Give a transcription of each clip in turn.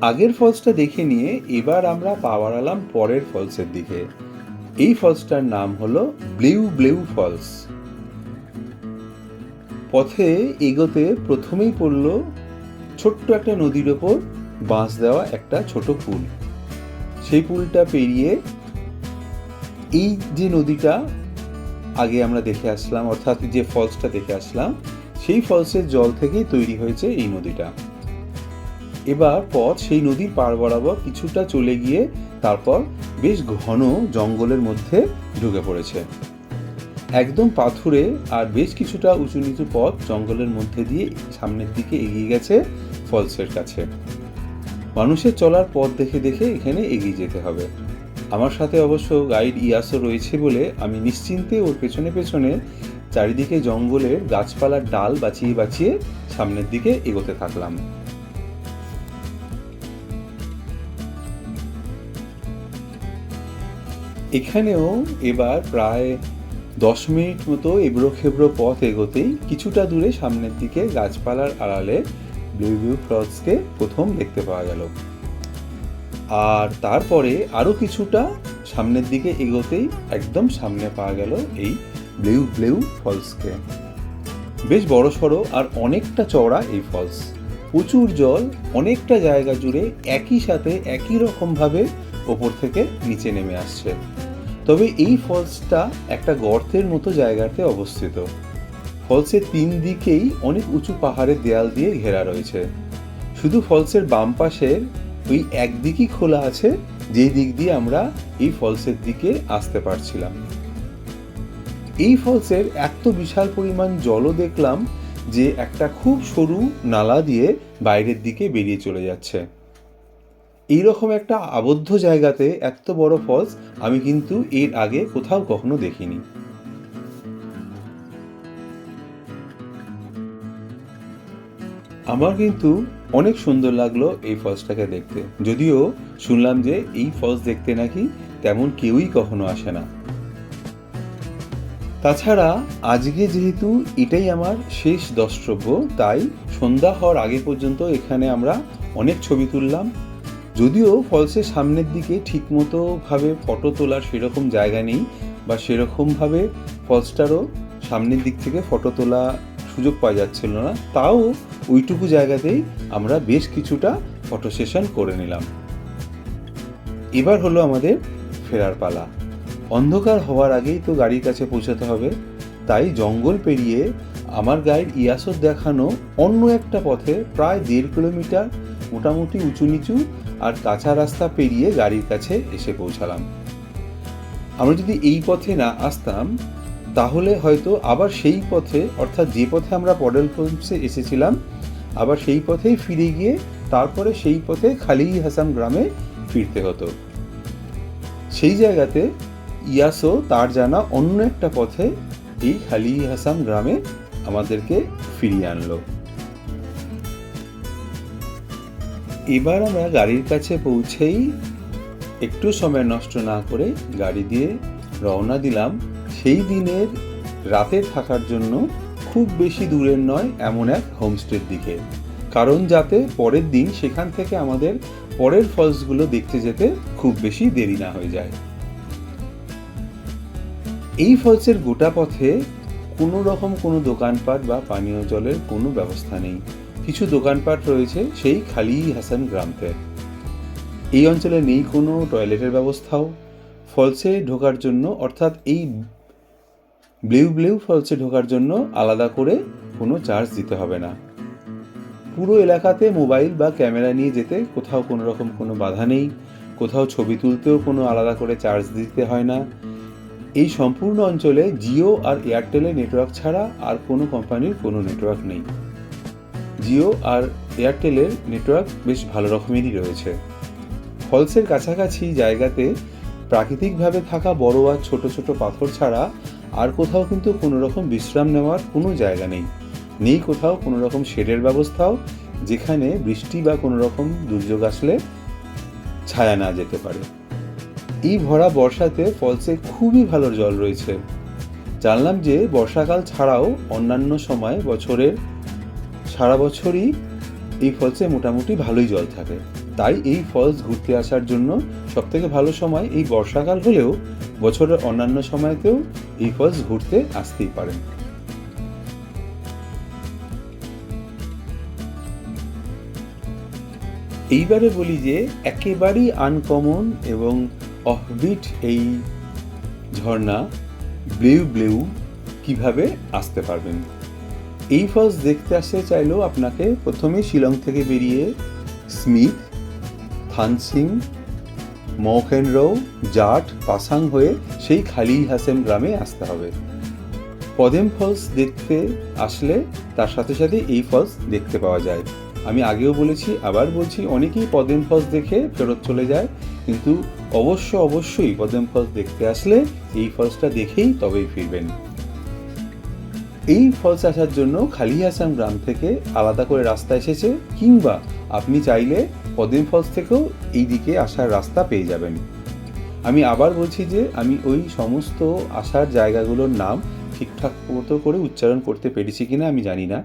আগের ফলসটা দেখে নিয়ে এবার আমরা পা বাড়ালাম পরের ফলসের দিকে। এই ফলসটার নাম হলো ব্লিউ ব্লিউ ফলস। পথে এগোতে প্রথমেই পড়ল ছোট্ট একটা নদীর ওপর বাঁশ দেওয়া একটা ছোট পুল। সেই পুলটা পেরিয়ে এই যে নদীটা আগে আমরা দেখে আসলাম, অর্থাৎ যে ফলসটা দেখে আসলাম, সেই ফলসের জল থেকেই তৈরি হয়েছে এই নদীটা। এবার পথ সেই নদীর পাড় বরাবর কিছুটা চলে গিয়ে তারপর বেশ ঘন জঙ্গলের মধ্যে ঢুকে পড়েছে। একদম পাথুরে আর বেশ কিছুটা উঁচু নিচু পথ জঙ্গলের মধ্যে দিয়ে সামনের দিকে এগিয়ে গেছে ফলসের কাছে। মানুষের চলার পথ দেখে দেখে এখানে এগিয়ে যেতে হবে। আমার সাথে অবশ্য গাইড ইয়াসও রয়েছে বলে আমি নিশ্চিন্তে ওর পেছনে পেছনে চারিদিকে জঙ্গলের গাছপালার ডাল বাঁচিয়ে বাঁচিয়ে সামনের দিকে এগোতে থাকলাম। এখানেও এবার প্রায় 10 মিনিট মতো এবড়ো খেবড়ো পথ এগোতেই কিছুটা দূরে সামনের দিকে গাছপালার আড়ালে ব্লিউ ব্লিউ ফলসকে প্রথম দেখতে পাওয়া গেল। আর তারপরে আরও কিছুটা সামনের দিকে এগোতেই একদম সামনে পাওয়া গেল এই ব্লিউ ব্লিউ ফলসকে। বেশ বড় সড়ো আর অনেকটা চওড়া এই ফলস। প্রচুর জল অনেকটা জায়গা জুড়ে একই সাথে একই রকমভাবে ওপর থেকে নিচে নেমে আসছে। তবে এই ফলসটা একটা গর্তের মতো জায়গাতে অবস্থিত। ফলসের 3 দিকেই অনেক উঁচু পাহাড়ের দেয়াল দিয়ে ঘেরা রয়েছে। শুধু ফলসের বাম পাশের ওই একদিকই খোলা আছে, যেই দিক দিয়ে আমরা এই ফলসের দিকে আসতে পারছিলাম। এই ফলসের এত বিশাল পরিমাণ জলও দেখলাম যে একটা খুব সরু নালা দিয়ে বাইরের দিকে বেরিয়ে চলে যাচ্ছে। এইরকম একটা আবদ্ধ জায়গাতে এত বড় ফলস আমি কিন্তু এর আগে কোথাও কখনো দেখিনি। আমার কিন্তু অনেক সুন্দর লাগলো এই ফলসটাকে দেখতে। যদিও শুনলাম যে এই ফলস দেখতে নাকি তেমন কেউই কখনো আসে না। তাছাড়া আজকে যেহেতু এটাই আমার শেষ দ্রষ্টব্য, তাই সন্ধ্যা হওয়ার আগে পর্যন্ত এখানে আমরা অনেক ছবি তুললাম। যদিও ফলসের সামনের দিকে ঠিকমতো ভাবে ফটো তোলার সেরকম জায়গা নেই, বা সেরকমভাবে ফলসটারও সামনের দিক থেকে ফটো তোলা সুযোগ পাওয়া যাচ্ছিল না, তাও ওইটুকু জায়গাতেই আমরা বেশ কিছুটা ফটো সেশন করে নিলাম। এবার হলো আমাদের ফেরার পালা। অন্ধকার হওয়ার আগেই তো গাড়ির কাছে পৌঁছাতে হবে, তাই জঙ্গল পেরিয়ে আমার গাইড ইয়াসর দেখানো অন্য একটা পথে প্রায় 1.5 কিলোমিটার মোটামুটি উঁচু নিচু আর কাঁচা রাস্তা পেরিয়ে গাড়ির কাছে এসে পৌঁছালাম। আমরা যদি এই পথে না আসতাম তাহলে হয়তো আবার সেই পথে, অর্থাৎ যে পথে আমরা পডেল ফলসে এসেছিলাম, আবার সেই পথেই ফিরে গিয়ে তারপরে সেই পথে খালিই হাসান গ্রামে ফিরতে হতো। সেই জায়গাতে ইয়াসো তার জানা অন্য একটা পথে এই খালিই হাসান গ্রামে আমাদেরকে ফিরিয়ে আনলো। এবার আমরা গাড়ির কাছে পৌঁছেই একটু সময় নষ্ট না করে গাড়ি দিয়ে রওনা দিলাম সেই দিনের রাতে থাকার জন্য খুব বেশি দূরের নয় এমন এক হোমস্টের দিকে, কারণ যাতে পরের দিন সেখান থেকে আমাদের পরের ফলসগুলো দেখতে যেতে খুব বেশি দেরি না হয়ে যায়। এই ফলসের গোটা পথে কোনো রকম কোনো দোকানপাট বা পানীয় জলের কোনো ব্যবস্থা নেই। কিছু দোকানপাট রয়েছে সেই খালিই হাসান গ্রামতে। এই অঞ্চলে নেই কোনো টয়লেটের ব্যবস্থাও। ফলসে ঢোকার জন্য, অর্থাৎ এই ব্লিউ ব্লিউ ফলসে ঢোকার জন্য আলাদা করে কোনো চার্জ দিতে হবে না। পুরো এলাকাতে মোবাইল বা ক্যামেরা নিয়ে যেতে কোথাও কোনো রকম কোনো বাধা নেই। কোথাও ছবি তুলতেও কোনো আলাদা করে চার্জ দিতে হয় না। এই সম্পূর্ণ অঞ্চলে জিও আর এয়ারটেলের নেটওয়ার্ক ছাড়া আর কোনো কোম্পানির কোনো নেটওয়ার্ক নেই। জিও আর এয়ারটেলের নেটওয়ার্ক বেশ ভালো রকমেরই রয়েছে। ফলসের কাছাকাছি জায়গাতে প্রাকৃতিকভাবে থাকা বড় আর ছোট ছোট পাথর ছাড়া আর কোথাও কিন্তু কোনো রকম বিশ্রাম নেওয়ার কোনো জায়গা নেই। নেই কোথাও কোনো রকম শেডের ব্যবস্থাও, যেখানে বৃষ্টি বা কোনো রকম দুর্যোগ আসলে ছায়া না যেতে পারে। এই ভরা বর্ষাতে ফলসে খুবই ভালো জল রয়েছে। জানলাম যে বর্ষাকাল ছাড়াও অন্যান্য সময় বছরের সারা বছরই এই ফলসে মোটামুটি ভালোই জল থাকে। তাই এই ফলস ঘুরতে আসার জন্য সবথেকে ভালো সময় এই বর্ষাকাল হলেও বছরের অন্যান্য সময়তেও এই ফলস ঘুরতে আসতেই পারেন। এইবারে বলি যে একেবারেই আনকমন এবং অফবিট এই ঝর্ণা ব্লেউ ব্লেউ কিভাবে আসতে পারবেন। এই ফলস দেখতে আসতে চাইলেও আপনাকে প্রথমে শিলং থেকে বেরিয়ে স্মিথ, থানসিং, মৌখেনরো, জাট, পাসাং হয়ে সেই খালি হাসেম গ্রামে আসতে হবে। পদেম ফলস দেখতে আসলে তার সাথে সাথে এই ফলস দেখতে পাওয়া যায়। আমি আগেও বলেছি, আবার বলছি, অনেকেই পদেম ফলস দেখে ফেরত চলে যায়, কিন্তু অবশ্যই পদেম ফলস দেখতে আসলে এই ফলসটা দেখেই তবেই ফিরবেন। এই ফলস আসার জন্য খালি হাসাম গ্রাম থেকে আলাদা করে রাস্তা এসেছে, কিংবা আপনি চাইলে পদেম ফলস থেকেও এই দিকে আসার রাস্তা পেয়ে যাবেন। আমি আবার বলছি যে আমি ওই সমস্ত আসার জায়গাগুলোর নাম ঠিকঠাক মতো করে উচ্চারণ করতে পেরেছি কিনা আমি জানি না,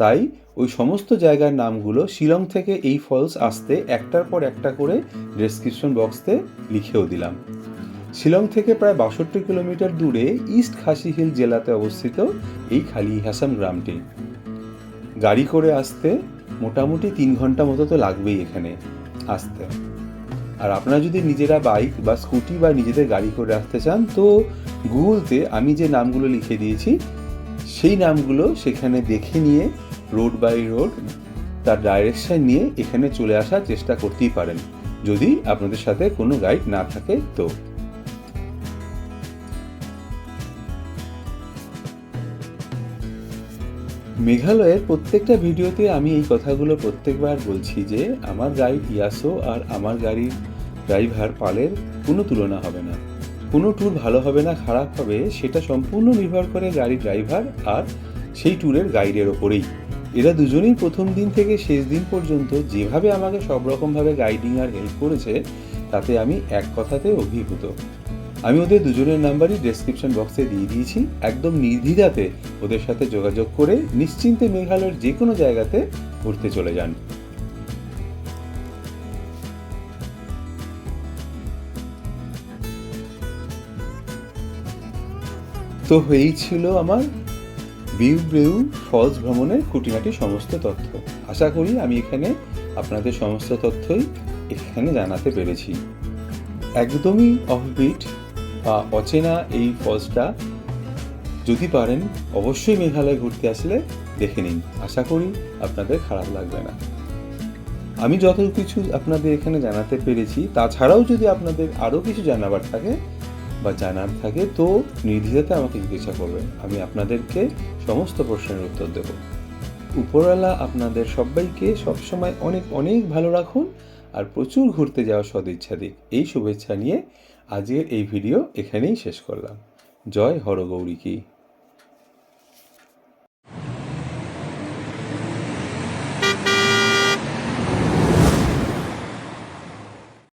তাই ওই সমস্ত জায়গার নামগুলো শিলং থেকে এই ফলস আসতে একটার পর একটা করে ডেসক্রিপশন বক্সে লিখেও দিলাম। শিলং থেকে প্রায় 62 কিলোমিটার দূরে ইস্ট খাসি হিল জেলাতে অবস্থিত এই খালি হাসাম গ্রামটি। গাড়ি করে আসতে মোটামুটি 3 ঘন্টা মতো তো লাগবেই এখানে আসতে। আর আপনারা যদি নিজেরা বাইক বা স্কুটি বা নিজেদের গাড়ি করে আসতে চান, তো গুগলতে আমি যে নামগুলো লিখে দিয়েছি সেই নামগুলো সেখানে দেখে নিয়ে রোড বাই রোড তার ডাইরেকশন নিয়ে এখানে চলে আসার চেষ্টা করতেই পারেন, যদি আপনাদের সাথে কোনো গাইড না থাকে তো। মেঘালয়ের প্রত্যেকটা ভিডিওতে আমি এই কথাগুলো প্রত্যেকবার বলছি যে আমার গাইড ইয়াসো আর আমার গাড়ির ড্রাইভার পালের কোনো তুলনা হবে না। কোনো ট্যুর ভালো হবে না খারাপ হবে সেটা সম্পূর্ণ নির্ভর করে গাড়ি ড্রাইভার আর সেই ট্যুরের গাইডের ওপরেই। এরা দুজনেই প্রথম দিন থেকে শেষ দিন পর্যন্ত যেভাবে আমাকে সব রকমভাবে গাইডিং আর হেল্প করেছে, তাতে আমি এক কথাতে অভিভূত। আমি ওদের দুজনের নাম্বারই ডেসক্রিপশন বক্সে দিয়ে দিয়েছি। একদম নির্দ্বিধাতে ওদের সাথে যোগাযোগ করে নিশ্চিন্তে মেঘালয়ের যে কোনো জায়গাতে ঘুরতে চলে যান। তো এই ছিল আমার ব্লেউ ব্লেউ ফলস ভ্রমণের খুঁটিনাটি সমস্ত তথ্য। আশা করি আমি এখানে আপনাদের সমস্ত তথ্যই এখানে জানাতে পেরেছি। একদমই অফবিট বা অচেনা এই ফলসটা যদি পারেন অবশ্যই মেঘালয় ঘুরতে আসলে দেখে নিন। আশা করি আপনাদের খারাপ লাগবে না। আমি যত কিছু আপনাদের এখানে জানাতে পেরেছি, তাছাড়াও যদি আপনাদের আরও কিছু জানাবার থাকে বা জানার থাকে তো নির্দ্বিধাতে আমাকে জিজ্ঞাসা করবেন, আমি আপনাদেরকে সমস্ত প্রশ্নের উত্তর দেব। উপরওয়ালা আপনাদের সবাইকে সবসময় অনেক অনেক ভালো রাখুন আর প্রচুর ঘুরতে যাওয়ার সদিচ্ছা দিক, এই শুভেচ্ছা নিয়ে আজকের এই ভিডিও এখানেই শেষ করলাম। জয় হরগৌরী কি।